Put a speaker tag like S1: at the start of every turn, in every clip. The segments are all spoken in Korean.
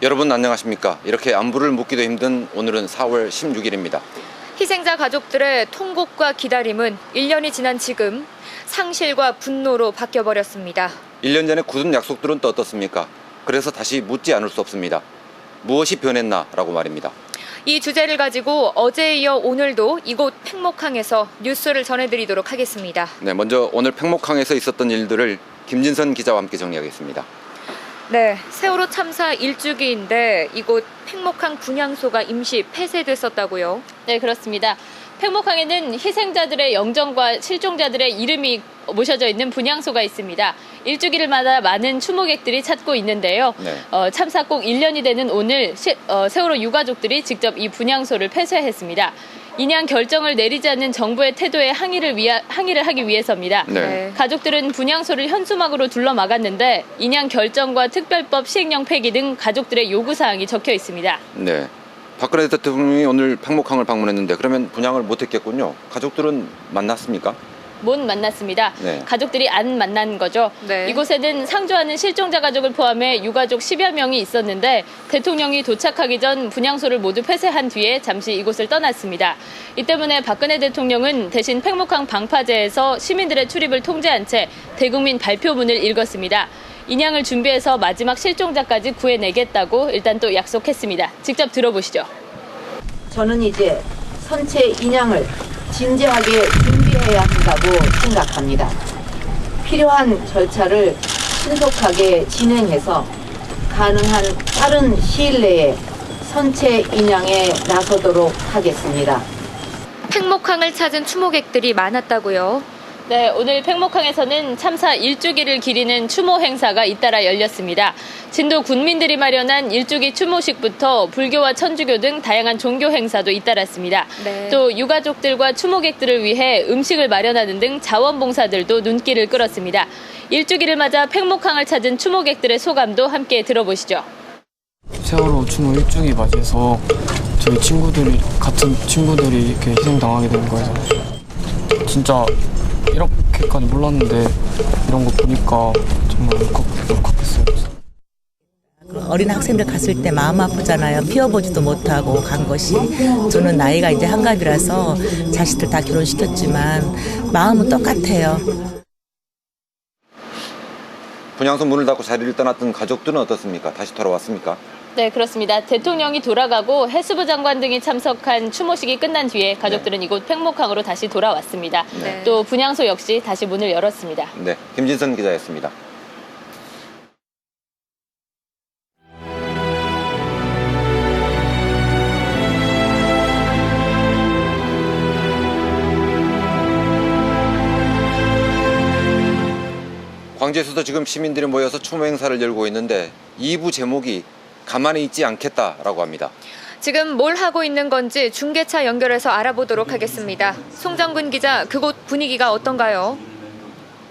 S1: 여러분 안녕하십니까? 이렇게 안부를 묻기도 힘든 오늘은 4월 16일입니다.
S2: 희생자 가족들의 통곡과 기다림은 1년이 지난 지금 상실과 분노로 바뀌어버렸습니다.
S1: 1년 전에 굳은 약속들은 또 어떻습니까? 그래서 다시 묻지 않을 수 없습니다. 무엇이 변했나? 라고 말입니다.
S2: 이 주제를 가지고 어제에 이어 오늘도 이곳 팽목항에서 뉴스를 전해드리도록 하겠습니다.
S1: 네, 먼저 오늘 팽목항에서 있었던 일들을 김진선 기자와 함께 정리하겠습니다.
S2: 네, 세월호 참사 1주기인데 이곳 팽목항 분향소가 임시 폐쇄됐었다고요?
S3: 네, 그렇습니다. 팽목항에는 희생자들의 영정과 실종자들의 이름이 모셔져 있는 분향소가 있습니다. 1주기를 맞아 많은 추모객들이 찾고 있는데요.
S1: 네.
S3: 참사 꼭 1년이 되는 오늘 세월호 유가족들이 직접 이 분향소를 폐쇄했습니다. 인양 결정을 내리지 않는 정부의 태도에 항의를 하기 위해서입니다.
S1: 네.
S3: 가족들은 분향소를 현수막으로 둘러막았는데 인양 결정과 특별법 시행령 폐기 등 가족들의 요구사항이 적혀 있습니다.
S1: 네. 박근혜 대통령이 오늘 팽목항을 방문했는데 그러면 분향을 못했겠군요. 가족들은 만났습니까?
S3: 못 만났습니다.
S1: 네.
S3: 가족들이 안 만난 거죠.
S2: 네.
S3: 이곳에는 상주하는 실종자 가족을 포함해 유가족 10여 명이 있었는데 대통령이 도착하기 전 분향소를 모두 폐쇄한 뒤에 잠시 이곳을 떠났습니다. 이 때문에 박근혜 대통령은 대신 팽목항 방파제에서 시민들의 출입을 통제한 채 대국민 발표문을 읽었습니다. 인양을 준비해서 마지막 실종자까지 구해내겠다고 일단 또 약속했습니다. 직접 들어보시죠.
S4: 저는 이제 선체 인양을 진지하게 준비해야 한다고 생각합니다. 필요한 절차를 신속하게 진행해서 가능한 빠른 시일 내에 선체 인양에 나서도록 하겠습니다.
S2: 팽목항을 찾은 추모객들이 많았다고요?
S3: 네, 오늘 팽목항에서는 참사 1주기를 기리는 추모 행사가 잇따라 열렸습니다. 진도 군민들이 마련한 1주기 추모식부터 불교와 천주교 등 다양한 종교 행사도 잇따랐습니다.
S2: 네.
S3: 또 유가족들과 추모객들을 위해 음식을 마련하는 등 자원봉사들도 눈길을 끌었습니다. 1주기를 맞아 팽목항을 찾은 추모객들의 소감도 함께 들어보시죠.
S5: 세월호 추모 1주기 맞이해서 저희 같은 친구들이 이렇게 희생당하게 된 거여서 진짜 이렇게까지 몰랐는데 이런 거 보니까 정말 울컥했어요.
S6: 어린 학생들 갔을 때 마음 아프잖아요. 피워보지도 못하고 간 것이. 저는 나이가 이제 한갑이라서 자식들 다 결혼시켰지만 마음은 똑같아요.
S1: 분향소 문을 닫고 자리를 떠났던 가족들은 어떻습니까? 다시 돌아왔습니까?
S3: 네, 그렇습니다. 대통령이 돌아가고 해수부 장관 등이 참석한 추모식이 끝난 뒤에 가족들은 이곳 팽목항으로 다시 돌아왔습니다.
S2: 네.
S3: 또 분향소 역시 다시 문을 열었습니다.
S1: 네, 김진선 기자였습니다. 광주에서도 지금 시민들이 모여서 추모 행사를 열고 있는데 2부 제목이 가만히 있지 않겠다라고 합니다.
S2: 지금 뭘 하고 있는 건지 중계차 연결해서 알아보도록 하겠습니다. 송정근 기자, 그곳 분위기가 어떤가요?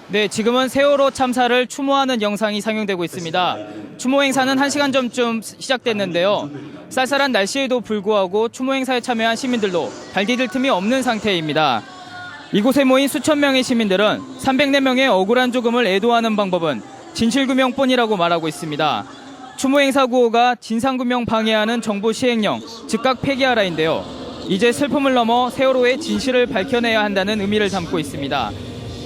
S7: 네, 지금은 세월호 참사를 추모하는 영상이 상영되고 있습니다. 추모 행사는 1시간 전쯤 시작됐는데요. 쌀쌀한 날씨에도 불구하고 추모 행사에 참여한 시민들도 발 디딜 틈이 없는 상태입니다. 이곳에 모인 수천 명의 시민들은 304명의 억울한 죽음을 애도하는 방법은 진실규명뿐이라고 말하고 있습니다. 추모 행사 구호가 진상규명 방해하는 정부 시행령, 즉각 폐기하라인데요. 이제 슬픔을 넘어 세월호의 진실을 밝혀내야 한다는 의미를 담고 있습니다.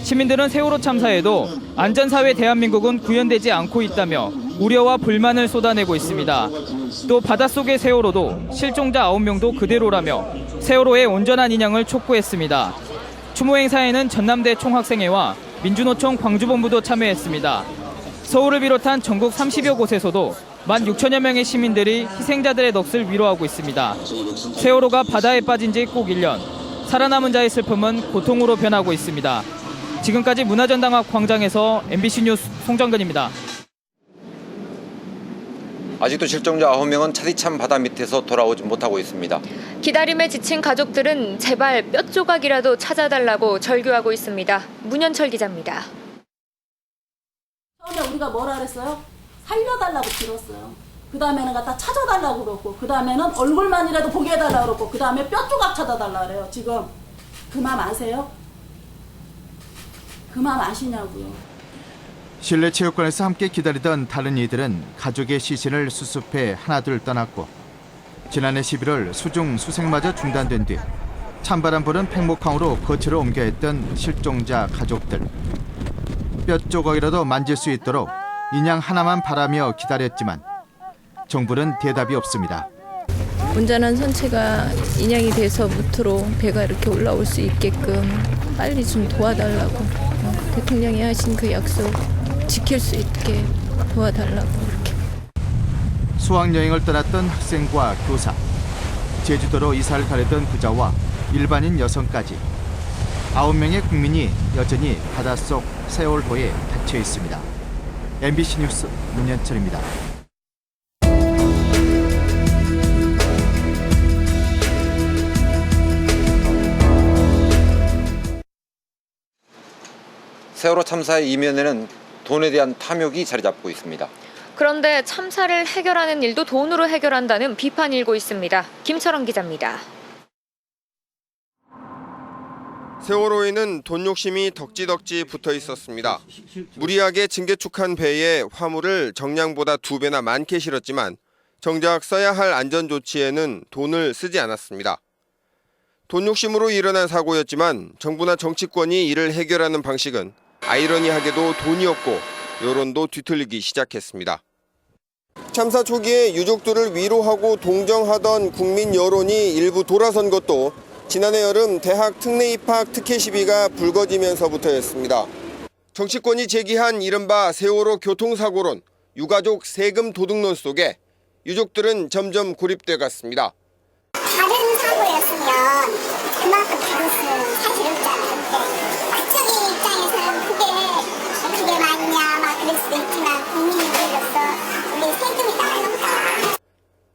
S7: 시민들은 세월호 참사에도 안전사회 대한민국은 구현되지 않고 있다며 우려와 불만을 쏟아내고 있습니다. 또 바닷속의 세월호도 실종자 9명도 그대로라며 세월호의 온전한 인양을 촉구했습니다. 추모 행사에는 전남대 총학생회와 민주노총 광주본부도 참여했습니다. 서울을 비롯한 전국 30여 곳에서도 16,000여 명의 시민들이 희생자들의 넋을 위로하고 있습니다. 세월호가 바다에 빠진 지 꼭 1년, 살아남은 자의 슬픔은 고통으로 변하고 있습니다. 지금까지 문화전당학 광장에서 MBC 뉴스 송정근입니다.
S1: 아직도 실종자 9명은 차디찬 바다 밑에서 돌아오지 못하고 있습니다.
S2: 기다림에 지친 가족들은 제발 뼈 조각이라도 찾아달라고 절규하고 있습니다. 문현철 기자입니다.
S8: 처음에 우리가 뭐라 그랬어요? 살려달라고 빌었어요. 그 다음에는 갖다 찾아달라고 그러고, 그 다음에는 얼굴만이라도 보게 해달라고 그러고, 그 다음에 뼈 조각 찾아달라고 그래요. 지금 그 맘 아세요? 그 맘 아시냐고요.
S9: 실내 체육관에서 함께 기다리던 다른 이들은 가족의 시신을 수습해 하나둘 떠났고 지난해 11월 수중 수색마저 중단된 뒤 찬바람 부는 팽목항으로 거처를 옮겨야 했던 실종자 가족들. 뼈 조각이라도 만질 수 있도록 인양 하나만 바라며 기다렸지만 정부는 대답이 없습니다.
S10: 온전한 선체가 인양이 돼서 무트로 배가 이렇게 올라올 수 있게끔 빨리 좀 도와달라고 대통령이 하신 그 약속 지킬 수 있게 도와달라고 이렇게.
S9: 수학여행을 떠났던 학생과 교사, 제주도로 이사를 가려던 부자와 일반인 여성까지 9명의 국민이 여전히 바닷속 세월호에 갇혀 있습니다. MBC 뉴스 문현철입니다.
S1: 세월호 참사의 이면에는 돈에 대한 탐욕이 자리 잡고 있습니다.
S2: 그런데 참사를 해결하는 일도 돈으로 해결한다는 비판이 일고 있습니다. 김철원 기자입니다.
S11: 세월호에는 돈 욕심이 덕지덕지 붙어 있었습니다. 무리하게 증개축한 배에 화물을 정량보다 2배나 많게 실었지만 정작 써야 할 안전조치에는 돈을 쓰지 않았습니다. 돈 욕심으로 일어난 사고였지만 정부나 정치권이 이를 해결하는 방식은 아이러니하게도 돈이 없고 여론도 뒤틀리기 시작했습니다. 참사 초기에 유족들을 위로하고 동정하던 국민 여론이 일부 돌아선 것도 지난해 여름 대학 특례 입학 특혜 시비가 불거지면서부터였습니다. 정치권이 제기한 이른바 세월호 교통사고론, 유가족 세금 도둑론 속에 유족들은 점점 고립돼 갔습니다.
S12: 다른 사고였으면 그만큼 다룰 수 사실 없잖아요. 그쪽의 입장에서는 그게 맞냐 막 그럴 수도 있지만 국민으로서 우리 세금이 나가니까.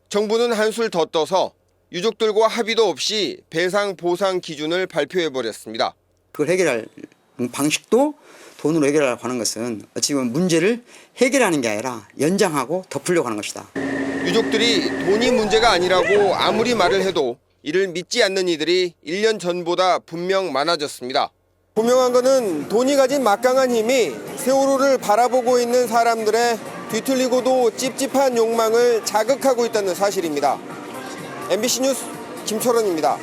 S11: 정부는 한술 더 떠서 유족들과 합의도 없이 배상 보상 기준을 발표해버렸습니다.
S13: 그걸 해결할 방식도 돈으로 해결하려고 하는 것은 어찌 보면 문제를 해결하는 게 아니라 연장하고 덮으려고 하는 것이다.
S11: 유족들이 돈이 문제가 아니라고 아무리 말을 해도 이를 믿지 않는 이들이 1년 전보다 분명 많아졌습니다. 분명한 것은 돈이 가진 막강한 힘이 세월호를 바라보고 있는 사람들의 뒤틀리고도 찝찝한 욕망을 자극하고 있다는 사실입니다. MBC 뉴스 김철원입니다.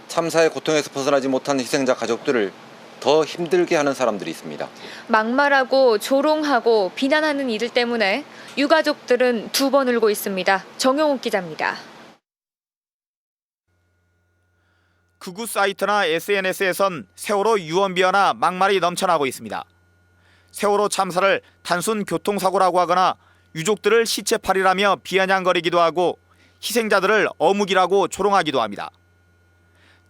S1: 참사의 고통에서 벗어나지 못한 희생자 가족들을 더 힘들게 하는 사람들이 있습니다.
S2: 막말하고 조롱하고 비난하는 이들 때문에 유가족들은 2번 울고 있습니다. 정용욱 기자입니다.
S14: 극우 사이트나 SNS에선 세월호 유언비어나 막말이 넘쳐나고 있습니다. 세월호 참사를 단순 교통사고라고 하거나 유족들을 시체팔이라며 비아냥거리기도 하고 희생자들을 어묵이라고 조롱하기도 합니다.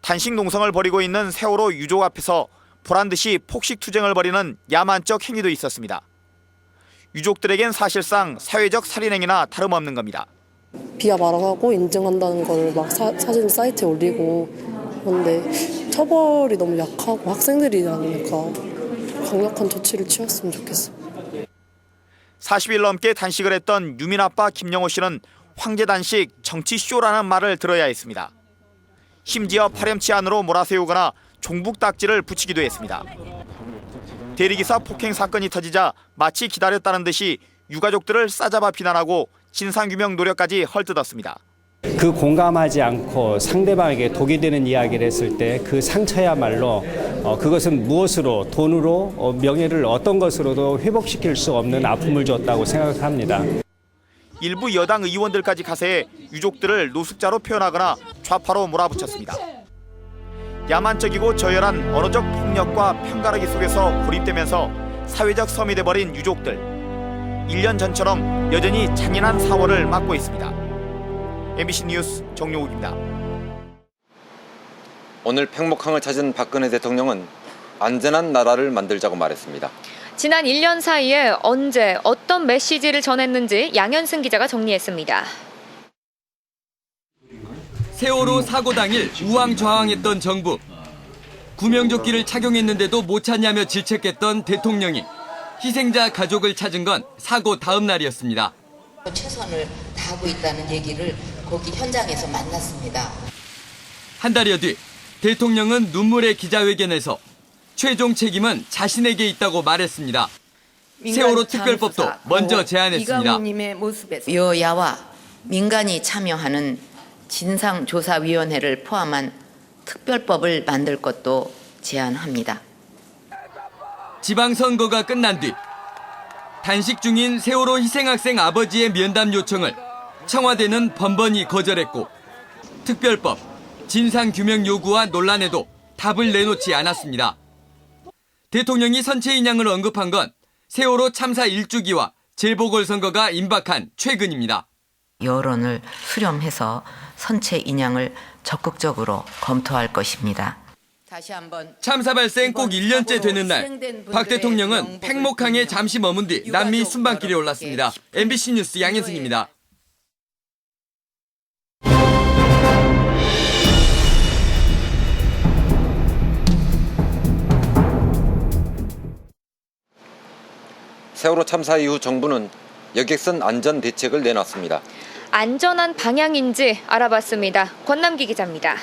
S14: 단식 농성을 벌이고 있는 세월호 유족 앞에서 보란듯이 폭식투쟁을 벌이는 야만적 행위도 있었습니다. 유족들에겐 사실상 사회적 살인행위나 다름없는 겁니다.
S15: 비하 발언하고 인증한다는 걸 막 사진 사이트에 올리고 그런데 처벌이 너무 약하고 학생들이라니까 강력한 조치를 취했으면 좋겠어.
S14: 40일 넘게 단식을 했던 유민 아빠 김영호 씨는 황제 단식 정치쇼라는 말을 들어야 했습니다. 심지어 파렴치 안으로 몰아세우거나 종북 딱지를 붙이기도 했습니다. 대리기사 폭행 사건이 터지자 마치 기다렸다는 듯이 유가족들을 싸잡아 비난하고 진상규명 노력까지 헐뜯었습니다.
S16: 그 공감하지 않고 상대방에게 독이 되는 이야기를 했을 때 그 상처야말로 그것은 무엇으로 돈으로 명예를 어떤 것으로도 회복시킬 수 없는 아픔을 줬다고 생각합니다.
S14: 일부 여당 의원들까지 가세해 유족들을 노숙자로 표현하거나 좌파로 몰아붙였습니다. 야만적이고 저열한 언어적 폭력과 편가르기 속에서 고립되면서 사회적 섬이 돼버린 유족들. 1년 전처럼 여전히 잔인한 사월을 맞고 있습니다. MBC 뉴스 정용욱입니다.
S1: 오늘 팽목항을 찾은 박근혜 대통령은 안전한 나라를 만들자고 말했습니다.
S2: 지난 1년 사이에 언제 어떤 메시지를 전했는지 양현승 기자가 정리했습니다.
S17: 세월호 사고 당일 우왕좌왕했던 정부. 구명조끼를 착용했는데도 못 찾냐며 질책했던 대통령이 희생자 가족을 찾은 건 사고 다음 날이었습니다.
S18: 최선을 다하고 있다는 얘기를 거기 현장에서 만났습니다.
S17: 한 달여 뒤 대통령은 눈물의 기자회견에서 최종 책임은 자신에게 있다고 말했습니다. 세월호 특별법도 먼저 제안했습니다.
S18: 이강우님의 모습에서 여야와 민간이 참여하는 진상조사위원회를 포함한 특별법을 만들 것도 제안합니다.
S17: 지방선거가 끝난 뒤 단식 중인 세월호 희생학생 아버지의 면담 요청을 청와대는 번번이 거절했고 특별법, 진상규명 요구와 논란에도 답을 내놓지 않았습니다. 대통령이 선체 인양을 언급한 건 세월호 참사 1주기와 재보궐선거가 임박한 최근입니다.
S18: 여론을 수렴해서 선체 인양을 적극적으로 검토할 것입니다.
S17: 참사 발생 꼭 1년째 되는 날, 박 대통령은 팽목항에 잠시 머문 뒤 남미 순방길에 올랐습니다. MBC 뉴스 양현승입니다.
S1: 세월호 참사 이후 정부는 여객선 안전 대책을 내놨습니다.
S2: 안전한 방향인지 알아봤습니다. 권남기 기자입니다.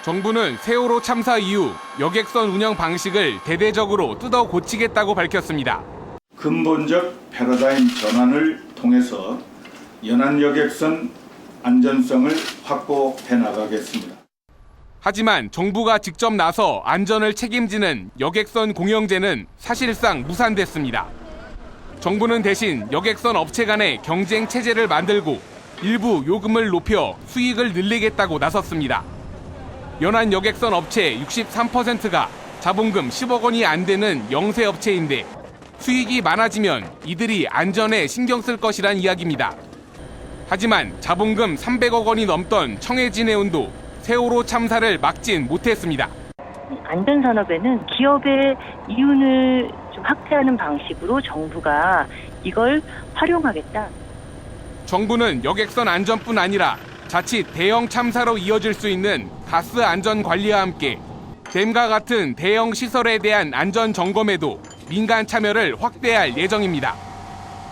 S19: 정부는 세월호 참사 이후 여객선 운영 방식을 대대적으로 뜯어 고치겠다고 밝혔습니다.
S20: 근본적 패러다임 전환을 통해서 연안 여객선 안전성을 확보해 나가겠습니다.
S19: 하지만 정부가 직접 나서 안전을 책임지는 여객선 공영제는 사실상 무산됐습니다. 정부는 대신 여객선 업체 간의 경쟁 체제를 만들고 일부 요금을 높여 수익을 늘리겠다고 나섰습니다. 연안 여객선 업체 63%가 자본금 10억 원이 안 되는 영세 업체인데 수익이 많아지면 이들이 안전에 신경 쓸 것이란 이야기입니다. 하지만 자본금 300억 원이 넘던 청해진해운도 세월호 참사를 막진 못했습니다.
S21: 안전산업에는 기업의 이윤을 좀 확대하는 방식으로 정부가 이걸 활용하겠다.
S19: 정부는 여객선 안전뿐 아니라 자칫 대형 참사로 이어질 수 있는 가스 안전 관리와 함께 댐과 같은 대형 시설에 대한 안전 점검에도 민간 참여를 확대할 예정입니다.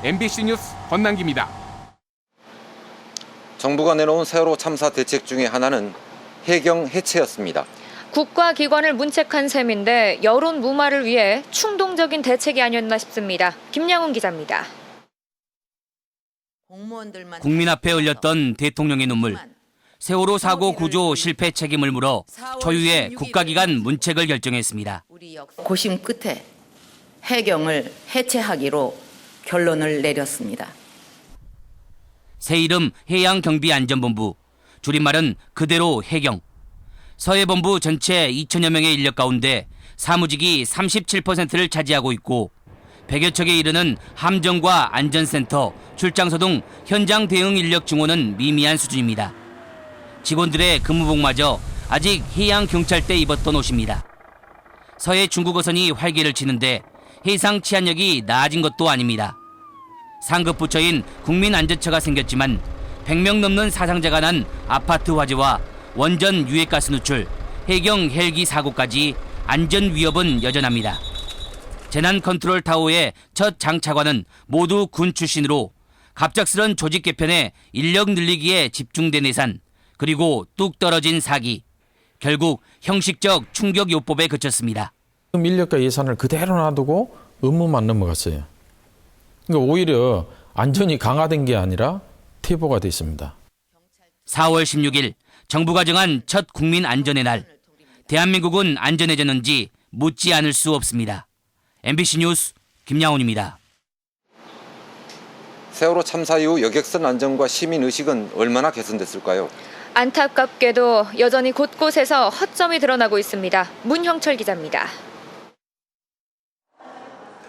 S19: MBC 뉴스 권남기입니다.
S1: 정부가 내놓은 세월호 참사 대책 중에 하나는 해경 해체였습니다.
S2: 국가기관을 문책한 셈인데 여론 무마를 위해 충동적인 대책이 아니었나 싶습니다. 김양훈 기자입니다.
S22: 국민 앞에 흘렸던 대통령의 눈물. 세월호 사고 구조 실패 책임을 물어 초유의 국가기관 문책을 결정했습니다.
S18: 고심 끝에 해경을 해체하기로 결론을 내렸습니다.
S22: 새 이름 해양경비안전본부, 줄임말은 그대로 해경. 서해본부 전체 2천여 명의 인력 가운데 사무직이 37%를 차지하고 있고 100여 척에 이르는 함정과 안전센터, 출장소 등 현장 대응 인력 증원은 미미한 수준입니다. 직원들의 근무복마저 아직 해양경찰때 입었던 옷입니다. 서해 중국 어선이 활개를 치는데 해상 치안력이 나아진 것도 아닙니다. 상급 부처인 국민안전처가 생겼지만 100명 넘는 사상자가 난 아파트 화재와 원전 유해가스 누출, 해경 헬기 사고까지 안전 위협은 여전합니다. 재난 컨트롤 타워의 첫 장차관은 모두 군 출신으로 갑작스런 조직 개편에 인력 늘리기에 집중된 예산, 그리고 뚝 떨어진 사기, 결국 형식적 충격 요법에 그쳤습니다.
S23: 인력과 예산을 그대로 놔두고 업무만 넘어갔어요. 그러니까 오히려 안전이 강화된 게 아니라 퇴보가 됐습니다.
S22: 4월 16일 정부가 정한 첫 국민 안전의 날. 대한민국은 안전해졌는지 묻지 않을 수 없습니다. MBC 뉴스 김양훈입니다.
S1: 세월호 참사 이후 여객선 안전과 시민 의식은 얼마나 개선됐을까요?
S2: 안타깝게도 여전히 곳곳에서 허점이 드러나고 있습니다. 문형철 기자입니다.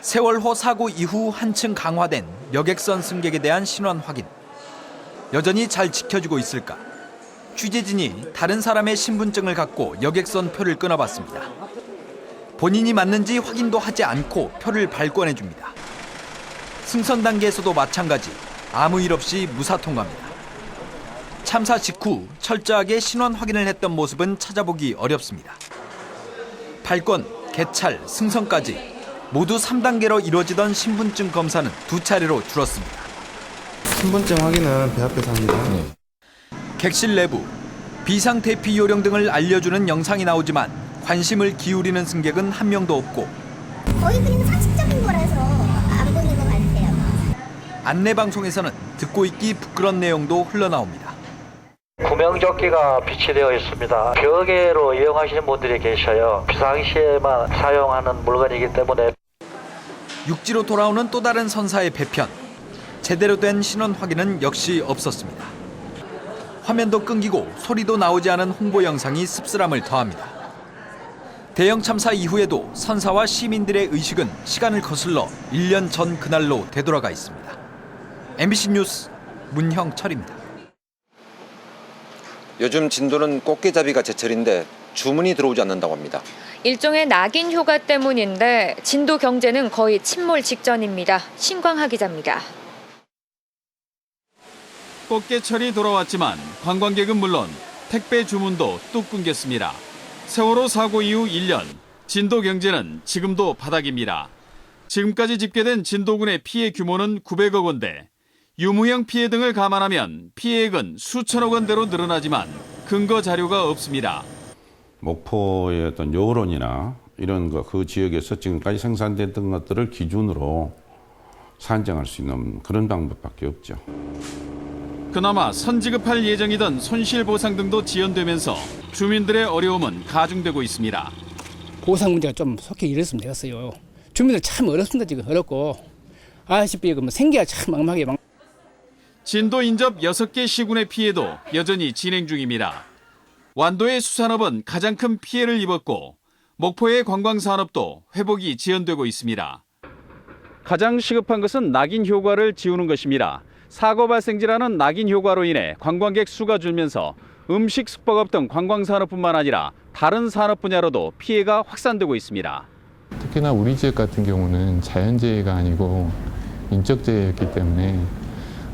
S24: 세월호 사고 이후 한층 강화된 여객선 승객에 대한 신원 확인. 여전히 잘 지켜지고 있을까? 취재진이 다른 사람의 신분증을 갖고 여객선 표를 끊어봤습니다. 본인이 맞는지 확인도 하지 않고 표를 발권해줍니다. 승선 단계에서도 마찬가지 아무 일 없이 무사 통과합니다. 참사 직후 철저하게 신원 확인을 했던 모습은 찾아보기 어렵습니다. 발권, 개찰, 승선까지 모두 3단계로 이루어지던 신분증 검사는 2차례로 줄었습니다.
S25: 신분증 확인은 배 앞에서 합니다.
S24: 객실 내부, 비상대피 요령 등을 알려주는 영상이 나오지만 관심을 기울이는 승객은 한 명도 없고
S12: 거의 그냥 상식적인 거라서 안 보는 것 같아요.
S24: 안내방송에서는 듣고 있기 부끄러운 내용도 흘러나옵니다.
S3: 구명조끼가 비치되어 있습니다. 벽에로 이용하시는 분들이 계셔요. 비상시에만 사용하는 물건이기 때문에.
S24: 육지로 돌아오는 또 다른 선사의 배편. 제대로 된 신원 확인은 역시 없었습니다. 화면도 끊기고 소리도 나오지 않은 홍보 영상이 씁쓸함을 더합니다. 대형 참사 이후에도 선사와 시민들의 의식은 시간을 거슬러 1년 전 그날로 되돌아가 있습니다. MBC 뉴스 문형철입니다.
S1: 요즘 진도는 꽃게잡이가 제철인데 주문이 들어오지 않는다고 합니다.
S2: 일종의 낙인 효과 때문인데 진도 경제는 거의 침몰 직전입니다. 신광하 기자입니다.
S4: 꽃게철이 돌아왔지만 관광객은 물론 택배 주문도 뚝 끊겼습니다. 세월호 사고 이후 1년, 진도 경제는 지금도 바닥입니다. 지금까지 집계된 진도군의 피해 규모는 900억 원대. 유무형 피해 등을 감안하면 피해액은 수천억 원대로 늘어나지만 근거 자료가 없습니다.
S5: 목포의 어떤 여론이나 이런 그 지역에서 지금까지 생산됐던 것들을 기준으로 산정할 수 있는 그런 방법밖에 없죠.
S4: 그나마 선지급할 예정이던 손실보상 등도 지연되면서 주민들의 어려움은 가중되고 있습니다.
S6: 보상 문제가 좀 속히 이랬으면 되겠어요. 주민들 참 어렵습니다. 지금 어렵고 아시다시피 생계가 참 막막해요.
S4: 진도 인접 6개 시군의 피해도 여전히 진행 중입니다. 완도의 수산업은 가장 큰 피해를 입었고 목포의 관광산업도 회복이 지연되고 있습니다. 가장 시급한 것은 낙인 효과를 지우는 것입니다. 사고 발생지라는 낙인 효과로 인해 관광객 수가 줄면서 음식 숙박업 등 관광산업뿐만 아니라 다른 산업 분야로도 피해가 확산되고 있습니다.
S25: 특히나 우리 지역 같은 경우는 자연재해가 아니고 인적재해였기 때문에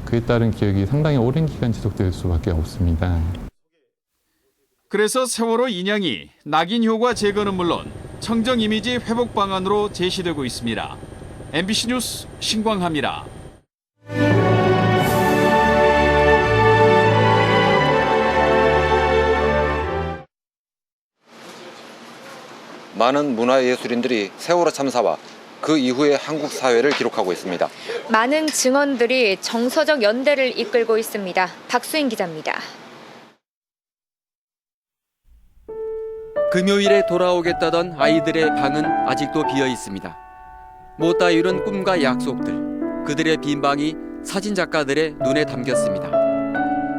S25: 그에 따른 기억이 상당히 오랜 기간 지속될 수밖에 없습니다.
S4: 그래서 세월호 인양이 낙인 효과 제거는 물론 청정 이미지 회복 방안으로 제시되고 있습니다. MBC 뉴스 신광하입니다.
S1: 많은 문화예술인들이 세월호 참사와 그 이후의 한국 사회를 기록하고 있습니다.
S2: 많은 증언들이 정서적 연대를 이끌고 있습니다. 박수인 기자입니다.
S26: 금요일에 돌아오겠다던 아이들의 방은 아직도 비어 있습니다. 못다 이룬 꿈과 약속들, 그들의 빈 방이 사진 작가들의 눈에 담겼습니다.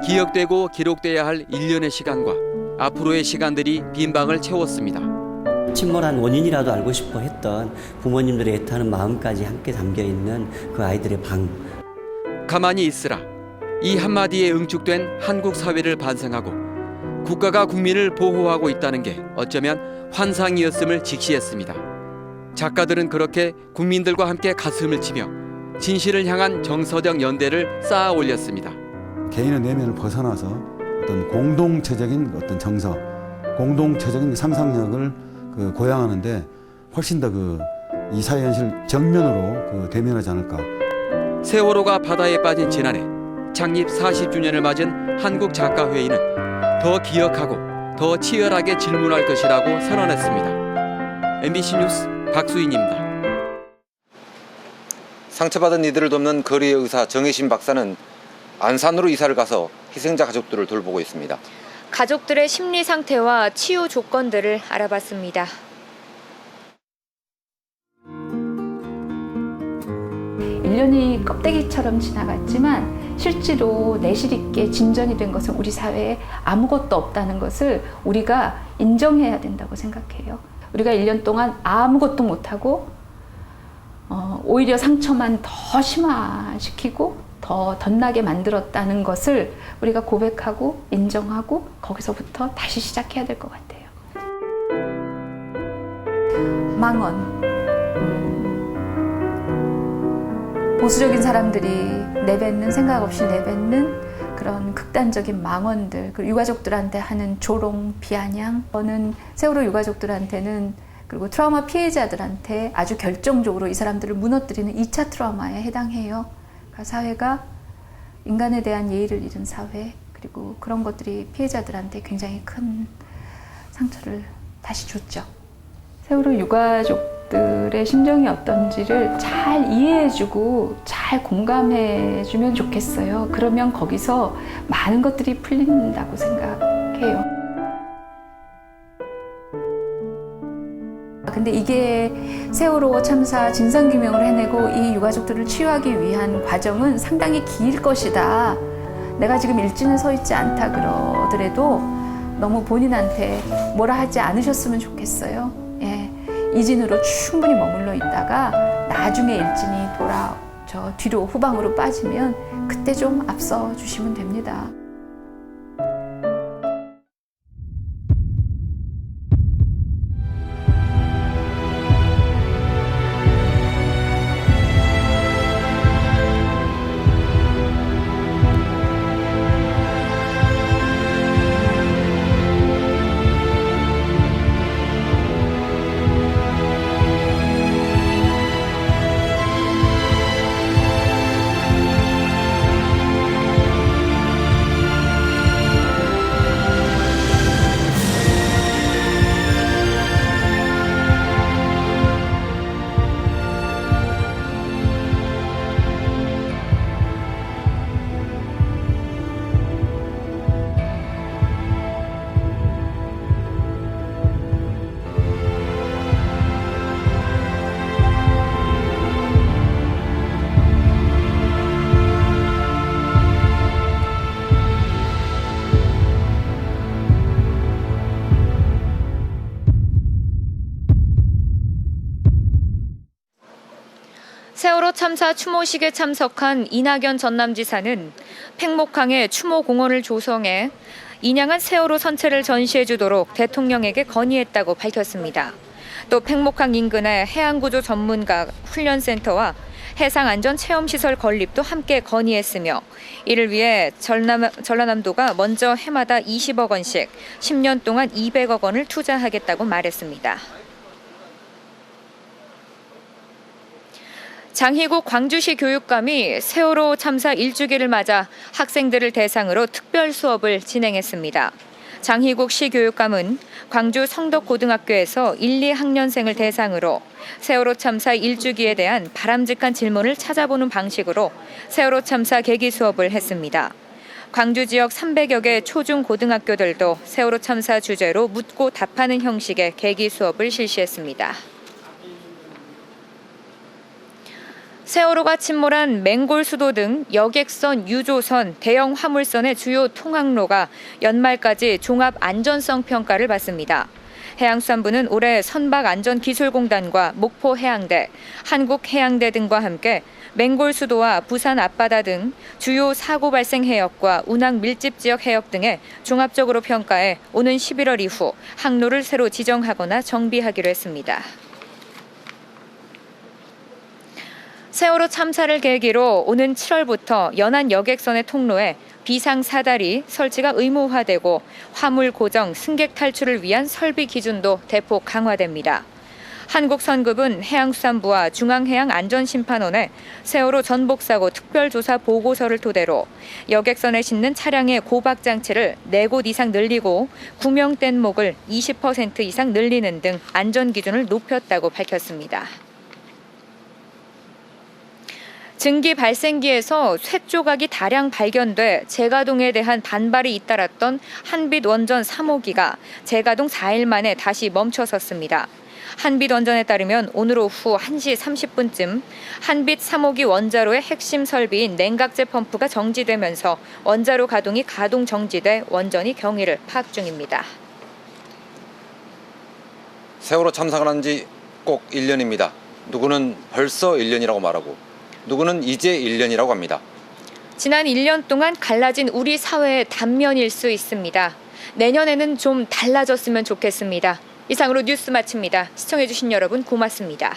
S26: 기억되고 기록돼야 할 1년의 시간과 앞으로의 시간들이 빈 방을 채웠습니다.
S27: 침몰한 원인이라도 알고 싶어 했던 부모님들의 애타는 마음까지 함께 담겨있는 그 아이들의 방.
S26: 가만히 있으라. 이 한마디에 응축된 한국 사회를 반성하고 국가가 국민을 보호하고 있다는 게 어쩌면 환상이었음을 직시했습니다. 작가들은 그렇게 국민들과 함께 가슴을 치며 진실을 향한 정서적 연대를 쌓아 올렸습니다.
S28: 개인의 내면을 벗어나서 어떤 공동체적인 어떤 정서, 공동체적인 상상력을 고양하는데 훨씬 더 이 사회 현실 정면으로 대면하지 않을까.
S26: 세월호가 바다에 빠진 지난해 창립 40주년을 맞은 한국작가회의는 더 기억하고 더 치열하게 질문할 것이라고 선언했습니다. MBC 뉴스 박수인입니다.
S1: 상처받은 이들을 돕는 거리의 의사 정혜신 박사는 안산으로 이사를 가서 희생자 가족들을 돌보고 있습니다.
S2: 가족들의 심리 상태와 치유 조건들을 알아봤습니다.
S29: (1년이) 껍데기처럼 지나갔지만 실제로 내실 있게 진전이 된 것은 우리 사회에 아무것도 없다는 것을 우리가 인정해야 된다고 생각해요. 우리가 1년 동안 아무것도 못하고 오히려 상처만 더 심화시키고 더 덧나게 만들었다는 것을 우리가 고백하고 인정하고 거기서부터 다시 시작해야 될 것 같아요. 망언. 보수적인 사람들이 내뱉는, 생각 없이 내뱉는 그런 극단적인 망언들, 그리고 유가족들한테 하는 조롱, 비아냥, 저는 세월호 유가족들한테는 그리고 트라우마 피해자들한테 아주 결정적으로 이 사람들을 무너뜨리는 2차 트라우마에 해당해요. 그러니까 사회가 인간에 대한 예의를 잃은 사회, 그리고 그런 것들이 피해자들한테 굉장히 큰 상처를 다시 줬죠. 세월호 유가족들의 심정이 어떤지를 잘 이해해주고 잘 공감해주면 좋겠어요. 그러면 거기서 많은 것들이 풀린다고 생각해요. 근데 이게 세월호 참사 진상규명을 해내고 이 유가족들을 치유하기 위한 과정은 상당히 길 것이다. 내가 지금 일진에 서 있지 않다 그러더라도 너무 본인한테 뭐라 하지 않으셨으면 좋겠어요. 예, 이진으로 충분히 머물러 있다가 나중에 일진이 저 뒤로 후방으로 빠지면 그때 좀 앞서 주시면 됩니다.
S2: 세월호 참사 추모식에 참석한 이낙연 전남지사는 팽목항에 추모공원을 조성해 인양한 세월호 선체를 전시해주도록 대통령에게 건의했다고 밝혔습니다. 또 팽목항 인근의 해양구조 전문가 훈련센터와 해상안전체험시설 건립도 함께 건의했으며 이를 위해 전라남도가 먼저 해마다 20억 원씩 10년 동안 200억 원을 투자하겠다고 말했습니다. 장희국 광주시 교육감이 세월호 참사 1주기를 맞아 학생들을 대상으로 특별 수업을 진행했습니다. 장희국 시 교육감은 광주 성덕고등학교에서 1, 2학년생을 대상으로 세월호 참사 1주기에 대한 바람직한 질문을 찾아보는 방식으로 세월호 참사 계기 수업을 했습니다. 광주 지역 300여 개 초중고등학교들도 세월호 참사 주제로 묻고 답하는 형식의 계기 수업을 실시했습니다. 세월호가 침몰한 맹골수도 등 여객선, 유조선, 대형 화물선의 주요 통항로가 연말까지 종합 안전성 평가를 받습니다. 해양수산부는 올해 선박안전기술공단과 목포해양대, 한국해양대 등과 함께 맹골수도와 부산 앞바다 등 주요 사고 발생 해역과 운항 밀집 지역 해역 등에 종합적으로 평가해 오는 11월 이후 항로를 새로 지정하거나 정비하기로 했습니다. 세월호 참사를 계기로 오는 7월부터 연안 여객선의 통로에 비상사다리 설치가 의무화되고 화물 고정, 승객 탈출을 위한 설비 기준도 대폭 강화됩니다. 한국선급은 해양수산부와 중앙해양안전심판원에 세월호 전복사고 특별조사 보고서를 토대로 여객선에 싣는 차량의 고박장치를 4곳 이상 늘리고 구명된 목을 20% 이상 늘리는 등 안전기준을 높였다고 밝혔습니다. 증기 발생기에서 쇠 조각이 다량 발견돼 재가동에 대한 반발이 잇따랐던 한빛원전 3호기가 재가동 4일 만에 다시 멈춰섰습니다. 한빛원전에 따르면 오늘 오후 1시 30분쯤 한빛 3호기 원자로의 핵심 설비인 냉각제 펌프가 정지되면서 원자로 가동이 가동 정지돼 원전이 경위를 파악 중입니다.
S1: 세월호 참사가 난 지 꼭 1년입니다. 누구는 벌써 1년이라고 말하고 누구는 이제 1년이라고 합니다.
S2: 지난 1년 동안 갈라진 우리 사회의 단면일 수 있습니다. 내년에는 좀 달라졌으면 좋겠습니다. 이상으로 뉴스 마칩니다. 시청해주신 여러분 고맙습니다.